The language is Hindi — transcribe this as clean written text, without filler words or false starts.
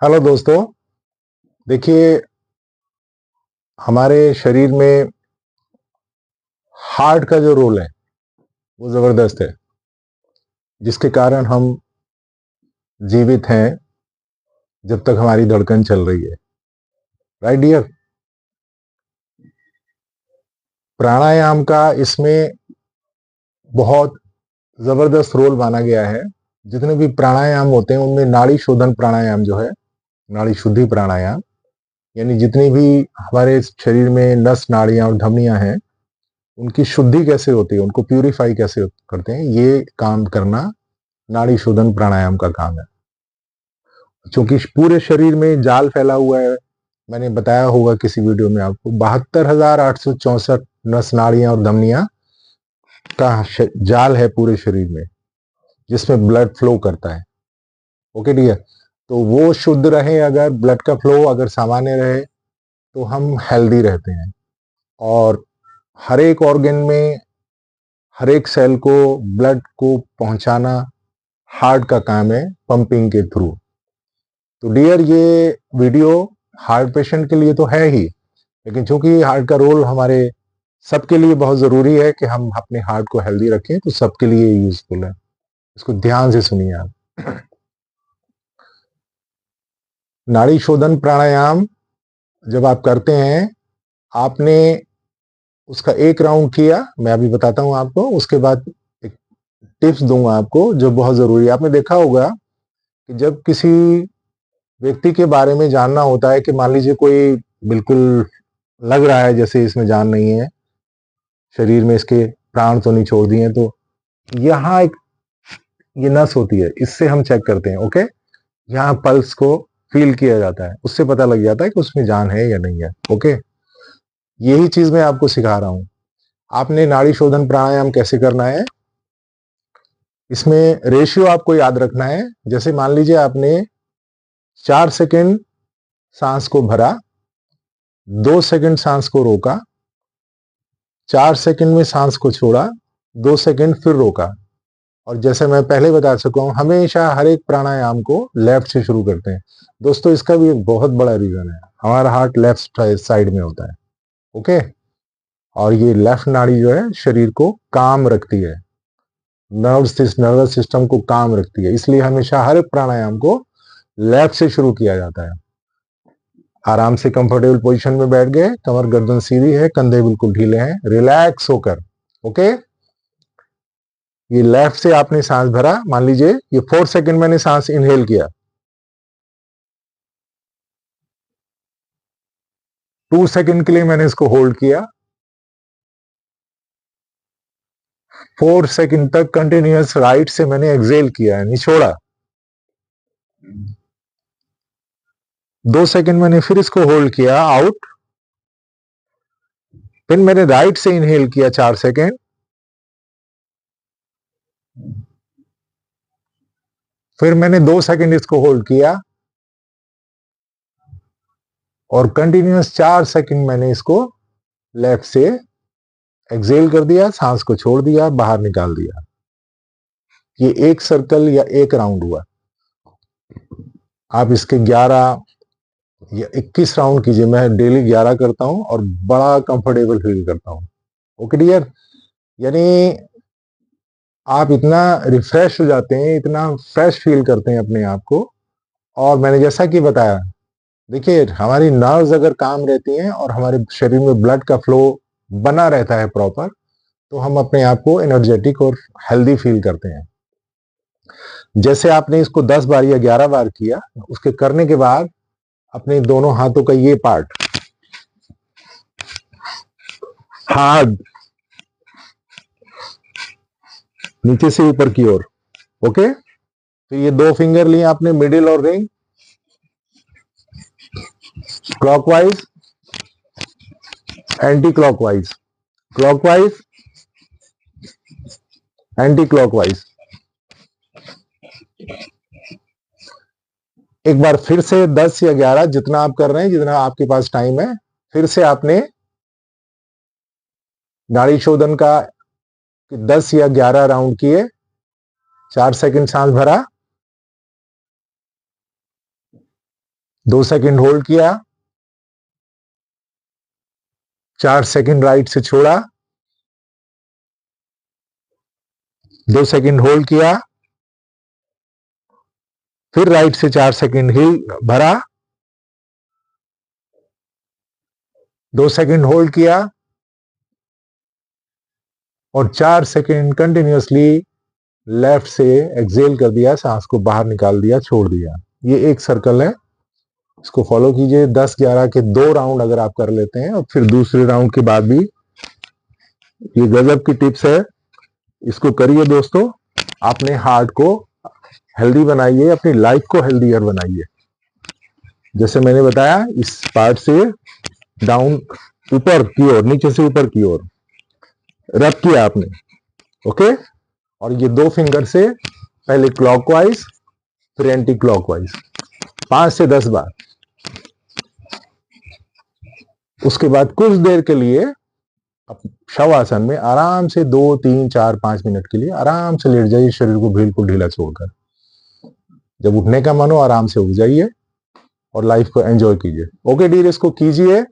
हेलो दोस्तों। देखिए, हमारे शरीर में हार्ट का जो रोल है वो जबरदस्त है, जिसके कारण हम जीवित हैं जब तक हमारी धड़कन चल रही है। Right dear. प्राणायाम का इसमें बहुत जबरदस्त रोल माना गया है। जितने भी प्राणायाम होते हैं उनमें नाड़ी शोधन प्राणायाम जो है, नाड़ी शुद्धि प्राणायाम, यानी जितनी भी हमारे शरीर में नस नाड़ियां और धमनियां हैं उनकी शुद्धि कैसे होती है, उनको प्यूरिफाई कैसे करते हैं, ये काम करना नाड़ी शोधन प्राणायाम का काम है। क्योंकि पूरे शरीर में जाल फैला हुआ है। मैंने बताया होगा किसी वीडियो में आपको 72,864 नस नाड़ियां और धमनियां का जाल है पूरे शरीर में, जिसमें ब्लड फ्लो करता है। Okay dear. तो वो शुद्ध रहे, अगर ब्लड का फ्लो अगर सामान्य रहे तो हम हेल्दी रहते हैं। और हर एक ऑर्गन में हर एक सेल को ब्लड को पहुंचाना हार्ट का काम है, पंपिंग के थ्रू। तो डियर, ये वीडियो हार्ट पेशेंट के लिए तो है ही, लेकिन चूंकि हार्ट का रोल हमारे सबके लिए बहुत जरूरी है कि हम अपने हार्ट को हेल्दी रखें, तो सबके लिए यूजफुल है। इसको ध्यान से सुनिए आप। नाड़ी शोधन प्राणायाम जब आप करते हैं, आपने उसका एक राउंड किया, मैं अभी बताता हूं आपको, उसके बाद एक टिप्स दूंगा आपको जो बहुत जरूरी है। आपने देखा होगा कि जब किसी व्यक्ति के बारे में जानना होता है, कि मान लीजिए कोई बिल्कुल लग रहा है जैसे इसमें जान नहीं है, शरीर में इसके प्राण तो नहीं छोड़ दिए, तो यहाँ एक ये नस होती है, इससे हम चेक करते हैं। ओके, यहाँ पल्स को फील किया जाता है, उससे पता लग जाता है कि उसमें जान है या नहीं है। ओके, यही चीज मैं आपको सिखा रहा हूं। आपने नाड़ी शोधन प्राणायाम कैसे करना है, इसमें रेशियो आपको याद रखना है। जैसे मान लीजिए आपने 4 सेकंड सांस को भरा, 2 सेकंड सांस को रोका, 4 सेकंड में सांस को छोड़ा, 2 सेकंड फिर रोका। और जैसे मैं पहले बता चुका हूं, हमेशा हर एक प्राणायाम को लेफ्ट से शुरू करते हैं। दोस्तों, इसका भी एक बहुत बड़ा रीजन है, हमारा हार्ट लेफ्ट साइड में होता है। ओके, और ये लेफ्ट नाड़ी जो है शरीर को काम रखती है, नर्वस सिस्टम को काम रखती है, इसलिए हमेशा हर एक प्राणायाम को लेफ्ट से शुरू किया जाता है। आराम से कंफर्टेबल पोजीशन में बैठ गए, कमर गर्दन सीधी है, कंधे बिल्कुल ढीले हैं, रिलैक्स होकर। ओके, ये लेफ्ट से आपने सांस भरा, मान लीजिए ये 4 सेकंड मैंने सांस इनहेल किया, 2 सेकंड के लिए मैंने इसको होल्ड किया, 4 सेकंड तक कंटिन्यूअस राइट से मैंने एक्सेल किया है, निछोड़ा, 2 सेकंड मैंने फिर इसको होल्ड किया, आउट, फिर मैंने राइट से इनहेल किया 4 सेकंड, फिर मैंने 2 सेकंड इसको होल्ड किया, और कंटिन्यूअस 4 सेकंड मैंने इसको लेफ्ट से एक्सेल कर दिया, सांस को छोड़ दिया, बाहर निकाल दिया। ये एक सर्कल या एक राउंड हुआ। आप इसके 11 या 21 राउंड कीजिए। मैं डेली 11 करता हूं और बड़ा कंफर्टेबल फील करता हूं। ओके डियर, यानी आप इतना रिफ्रेश हो जाते हैं, इतना फ्रेश फील करते हैं अपने आप को। और मैंने जैसा कि बताया, देखिए, हमारी नर्व्स अगर काम रहती हैं और हमारे शरीर में ब्लड का फ्लो बना रहता है प्रॉपर, तो हम अपने आप को एनर्जेटिक और हेल्दी फील करते हैं। जैसे आपने इसको 10 बार या 11 बार किया, उसके करने के बाद अपने दोनों हाथों का ये पार्ट, हाथ नीचे से ऊपर की ओर। ओके, तो ये 2 फिंगर लिए आपने, मिडिल और ring, clockwise, anti clockwise, clockwise, anti clockwise. एक बार फिर से 10 या 11, जितना आप कर रहे हैं, जितना आपके पास टाइम है, फिर से आपने नाड़ी शोधन का 10 या 11 राउंड किए, 4 सेकंड सांस भरा, 2 सेकंड होल्ड किया, 4 सेकंड राइट से छोड़ा, 2 सेकंड होल्ड किया, फिर राइट से 4 सेकंड हिल भरा, 2 सेकंड होल्ड किया और 4 सेकंड कंटिन्यूअसली लेफ्ट से एक्सेल कर दिया, सांस को बाहर निकाल दिया, छोड़ दिया। ये एक सर्कल है, इसको फॉलो कीजिए। 10-11 के 2 राउंड अगर आप कर लेते हैं और फिर दूसरे राउंड के बाद भी, ये गजब की टिप्स है, इसको करिए दोस्तों। अपने हार्ट को हेल्दी बनाइए, अपनी लाइफ को हेल्दियर बनाइए। जैसे मैंने बताया, इस पार्ट से डाउन, ऊपर की ओर, नीचे से ऊपर की ओर रब किया आपने, ओके। और ये 2 फिंगर से पहले क्लॉकवाइज फिर एंटी क्लॉकवाइज 5 से 10 बार। उसके बाद कुछ देर के लिए शवासन में आराम से 2, 3, 4, 5 मिनट के लिए आराम से लेट जाइए, शरीर को बिल्कुल ढीला छोड़कर। जब उठने का मन हो आराम से उठ जाइए और लाइफ को एंजॉय कीजिए। ओके डियर, इसको कीजिए।